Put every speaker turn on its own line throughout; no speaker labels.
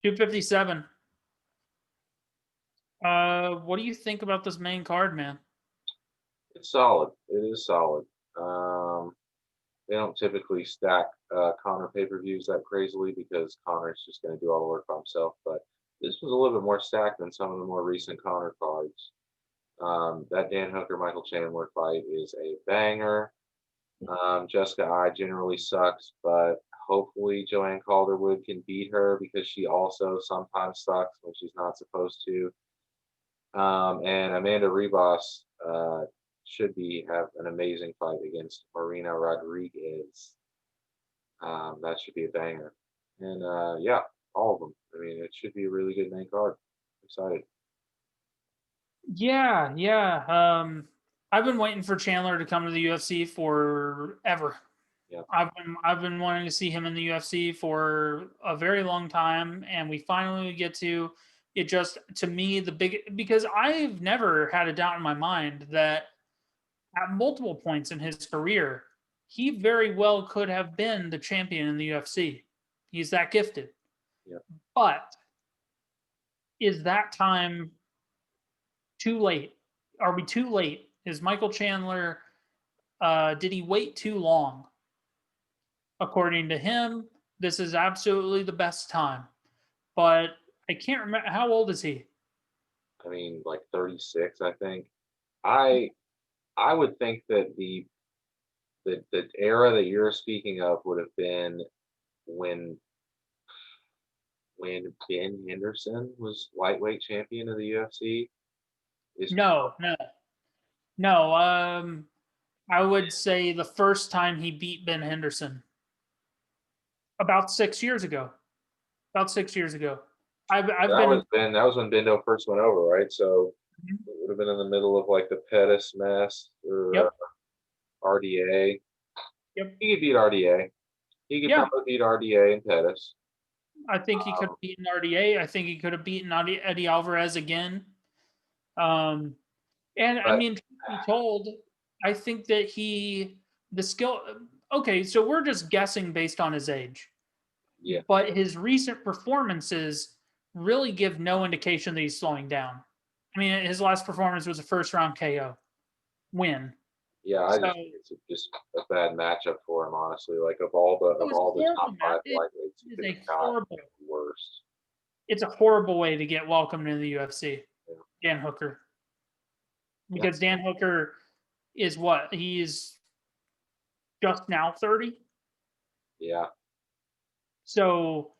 257. What do you think about this main card, man?
It's solid. It is solid. They don't typically stack Connor pay-per-views that crazily because Connor's just going to do all the work by himself. But this was a little bit more stacked than some of the more recent Connor cards. That Dan Hooker Michael Chandler fight is a banger. Jessica I generally sucks, but hopefully Joanne Calderwood can beat her because she also sometimes sucks when she's not supposed to. And Amanda Ribas should be have an amazing fight against Marina Rodriguez. That should be a banger. And yeah, all of them. I mean, it should be a really good main card. Excited.
Yeah, yeah. I've been waiting for Chandler to come to the UFC forever.
Yeah.
I've been wanting to see him in the UFC for a very long time, and we finally get to it. Just to me, the big because I've never had a doubt in my mind that at multiple points in his career, he very well could have been the champion in the UFC. He's that gifted.
Yeah.
But is that time too late? Are we too late? Is Michael Chandler, did he wait too long? According to him, this is absolutely the best time. But I can't remember, how old is he?
I mean, like 36, I think. I I would think that the era that you're speaking of would have been when Ben Henderson was lightweight champion of the UFC. Is
No, no, no. I would say the first time he beat Ben Henderson about 6 years ago. About 6 years ago. I've been.
that was when Bendo first went over, right? So
Mhm.
it would have been in the middle of like the Pettis mess or
Yep,
RDA.
yep,
He could beat RDA. He could
yeah.
probably beat RDA and Pettis.
I think he could have beaten RDA. I think he could have beaten Eddie Alvarez again. Um, and I
But
mean, truth be told, I think that the skill. Okay, so we're just guessing based on his age,
yeah,
but his recent performances really give no indication that he's slowing down. I mean, his last performance was a first round KO win.
yeah, I
So
just think it's just a bad matchup for him, honestly. Like
it
of
was a
all the
horrible
top
match.
five lightweights, he
Is
could
a
have got
horrible.
worse.
It's a horrible way to get welcomed into the UFC.
Yeah,
Dan Hooker,
yeah,
because Dan Hooker is what he's just now 30.
yeah.
So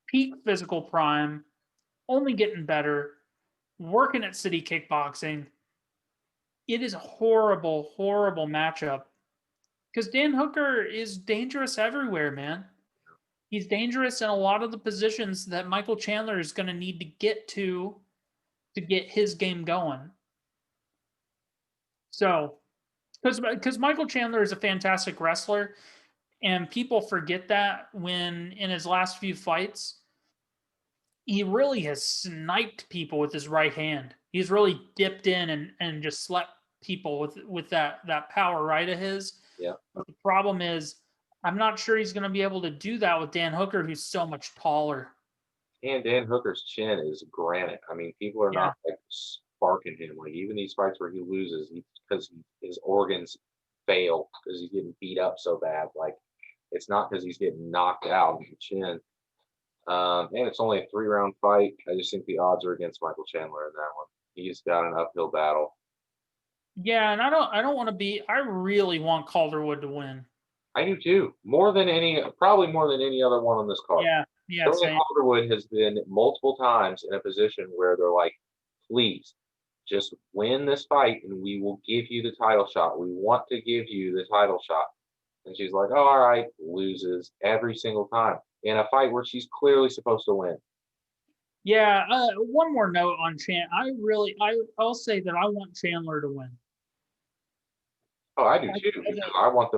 peak physical prime, only getting better, working at City Kickboxing. It is a horrible, horrible matchup because Dan Hooker is dangerous everywhere, man. He's dangerous in a lot of the positions that Michael Chandler is going to need to get to get his game going. So, because Michael Chandler is a fantastic wrestler, and people forget that when in his last few fights, he really has sniped people with his right hand. He's really dipped in and just slept people with that power right of his.
Yeah.
But the problem is, I'm not sure he's going to be able to do that with Dan Hooker, who's so much taller.
And Dan Hooker's chin is granite. I mean, people are
Yeah,
not like sparking him. Like even these fights where he loses, because his organs fail because he's getting beat up so bad. Like it's not because he's getting knocked out in the chin. And it's only a 3 round fight. I just think the odds are against Michael Chandler in that one. He's got an uphill battle.
yeah, and I don't want to be. I really want Calderwood to win.
I do too. Probably more than any other one on this card.
Yeah, yeah,
Joanne
same.
Calderwood has been multiple times in a position where they're like, please just win this fight and we will give you the title shot. We want to give you the title shot. And she's like, oh, all right, loses every single time in a fight where she's clearly supposed to win.
Yeah. One more note on Chan. I'll say that I want Chandler to win.
Oh, I do
I,
too, because I want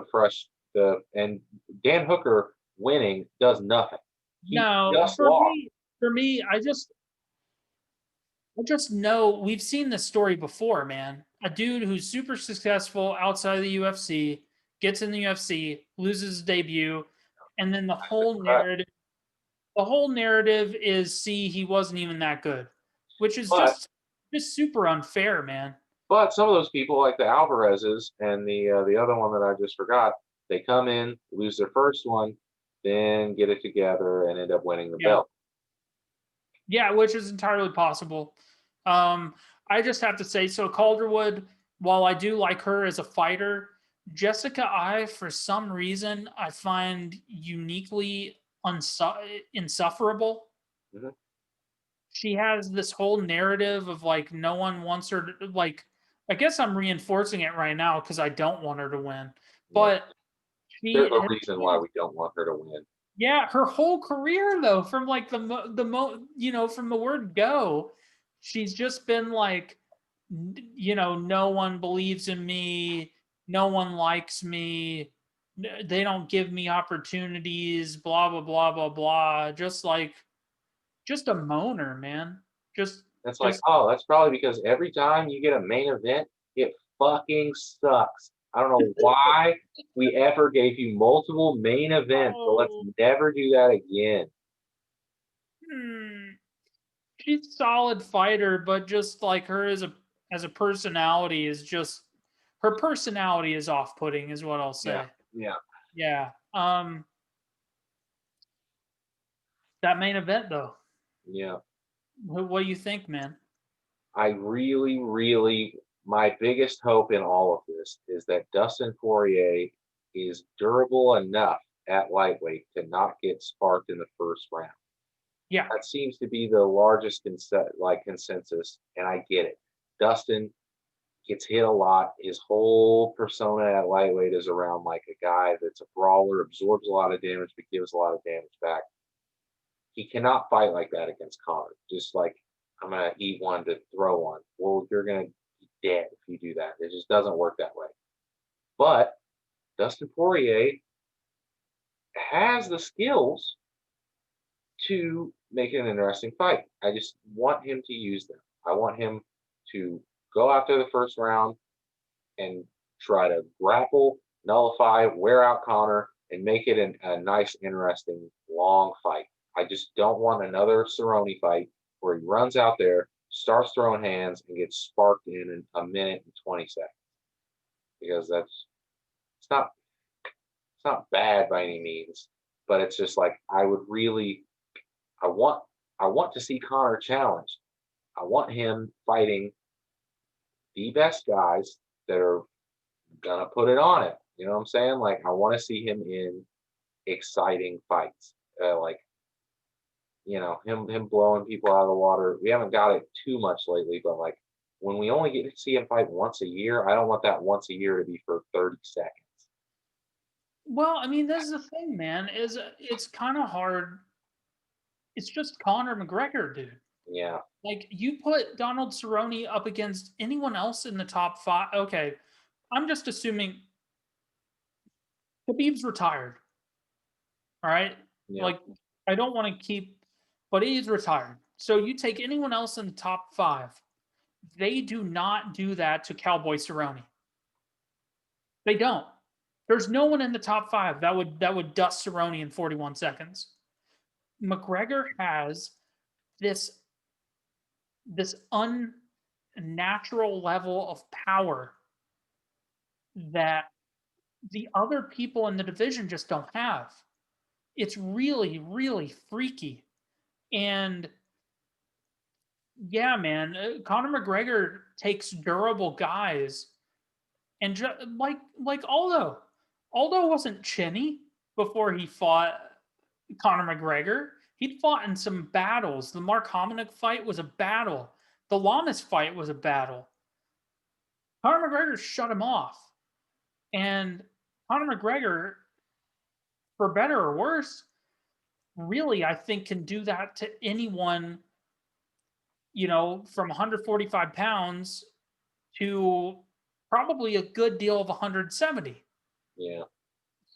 and Dan Hooker winning does nothing. He
no,
just lost.
for me, I just know we've seen this story before, man. A dude who's super successful outside of the UFC gets in the UFC, loses his debut, and then the whole narrative The whole narrative is, see, he wasn't even that good, which is
But
just super unfair, man.
but some of those people, like the Alvarezes and the other one that I just forgot, they come in, lose their first one, then get it together and end up winning the
Yeah.
belt.
Yeah, which is entirely possible. Um, I just have to say, so Calderwood, while I do like her as a fighter, Jessica I, for some reason, I find uniquely insufferable.
Mhm.
She has this whole narrative of like no one wants her to like. I guess I'm reinforcing it right now because I don't want her to win,
Yeah.
but
There's
she
a reason why we don't want her to win.
yeah, her whole career though, from like from the word go, she's just been like, no one believes in me, no one likes me, they don't give me opportunities, blah blah blah blah blah. Just a moaner, man. Just
It's like,
just
oh, that's probably because every time you get a main event, it fucking sucks. I don't know why we ever gave you multiple main events, but let's
oh,
never do that again.
hmm. She's a solid fighter, but just like her as a personality is just her personality is off putting, is what I'll
Yeah,
say.
yeah,
Yeah. That main event though.
yeah.
What do you think, man?
I really, really, my biggest hope in all of this is that Dustin Poirier is durable enough at lightweight to not get sparked in the first round.
Yeah.
That seems to be the largest consensus, and I get it. Dustin gets hit a lot. His whole persona at lightweight is around like a guy that's a brawler, absorbs a lot of damage, but gives a lot of damage back. He cannot fight like that against Conor. Just like, I'm gonna eat one to throw one. Well, you're gonna be dead if you do that. It just doesn't work that way. But Dustin Poirier has the skills to make it an interesting fight. I just want him to use them. I want him to go after the first round and try to grapple, nullify, wear out Connor, and make it a nice, interesting, long fight. I just don't want another Cerrone fight where he runs out there, starts throwing hands, and gets sparked in a minute and 20 seconds. Because it's not it's not bad by any means, but it's just like I want I want to see Connor challenge. I want him fighting the best guys that are gonna put it on it. You know what I'm saying? Like I want to see him in exciting fights. Like him blowing people out of the water. We haven't got it too much lately, but like when we only get to see him fight once a year, I don't want that once a year to be for 30 seconds.
Well, I mean, this is the thing, man. Is it's kind of hard. It's just Conor McGregor, dude.
Yeah,
Like you put Donald Cerrone up against anyone else in the top five. Okay, I'm just assuming Khabib's retired. All right.
yeah,
Like, I don't want to keep, but he's retired. So you take anyone else in the top five, they do not do that to Cowboy Cerrone. They don't. There's no one in the top five that would dust Cerrone in 41 seconds. McGregor has this this unnatural level of power that the other people in the division just don't have. It's really, really freaky. And yeah, man, Conor McGregor takes durable guys, and like Aldo. Aldo wasn't chinny before he fought Conor McGregor. He'd fought in some battles. The Mark Hominick fight was a battle. The Lamas fight was a battle. Conor McGregor shut him off, and Conor McGregor, for better or worse, really I think can do that to anyone. From 145 pounds to probably a good deal of 170.
yeah.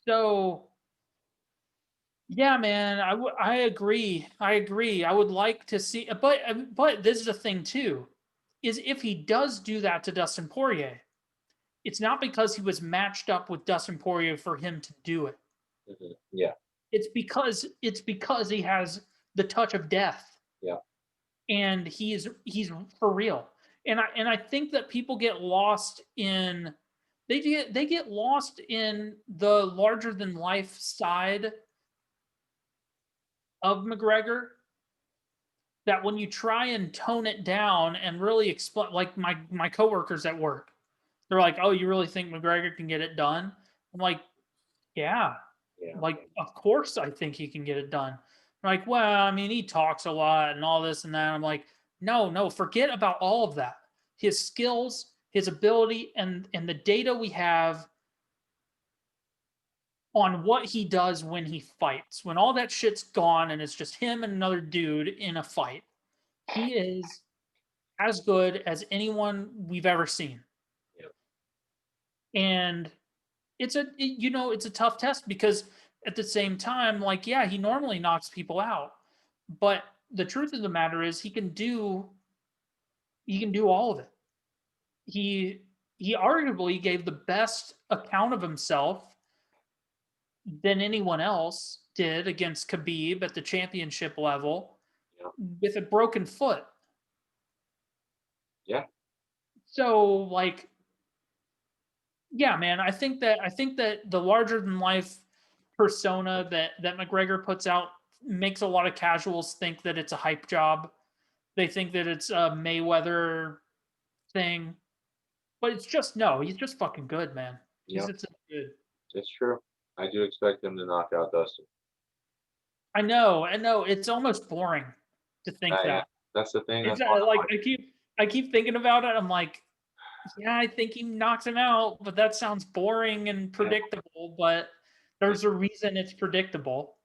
So, yeah, man, I agree. I agree. I would like to see, but this is the thing too, is if he does do that to Dustin Poirier, it's not because he was matched up with Dustin Poirier for him to do it.
Yeah.
It's because he has the touch of death,
Yeah.
and he's for real. And I think that people get lost in they get lost in the larger than life side of McGregor, that when you try and tone it down and really explain, like my coworkers at work, they're like, "Oh, you really think McGregor can get it done?" I'm like, "Yeah,
Yeah.
like of course I think he can get it done." They're like, "Well, I mean, he talks a lot and all this and that." I'm like, "No, no, forget about all of that. His skills, his ability, and the data we have on what he does when he fights, when all that shit's gone and it's just him and another dude in a fight, he is as good as anyone we've ever seen."
Yeah.
And it's a tough test because at the same time, like, yeah, he normally knocks people out, but the truth of the matter is he can do all of it. He arguably gave the best account of himself than anyone else did against Khabib at the championship level
Yeah.
with a broken foot.
Yeah.
So, like, yeah, man, I think that the larger than life persona that McGregor puts out makes a lot of casuals think that it's a hype job. They think that it's a Mayweather thing, but it's just no. He's just fucking good, man. He's
Yeah.
just good.
It's true. I do expect him to knock out Dustin.
I know. It's almost boring to think
Yeah.
that.
That's the thing.
It's
That's why I
like
like.
I keep thinking about it. I'm like, yeah, I think he knocks him out, but that sounds boring and
Yeah.
predictable. But
It,
there's a reason it's predictable.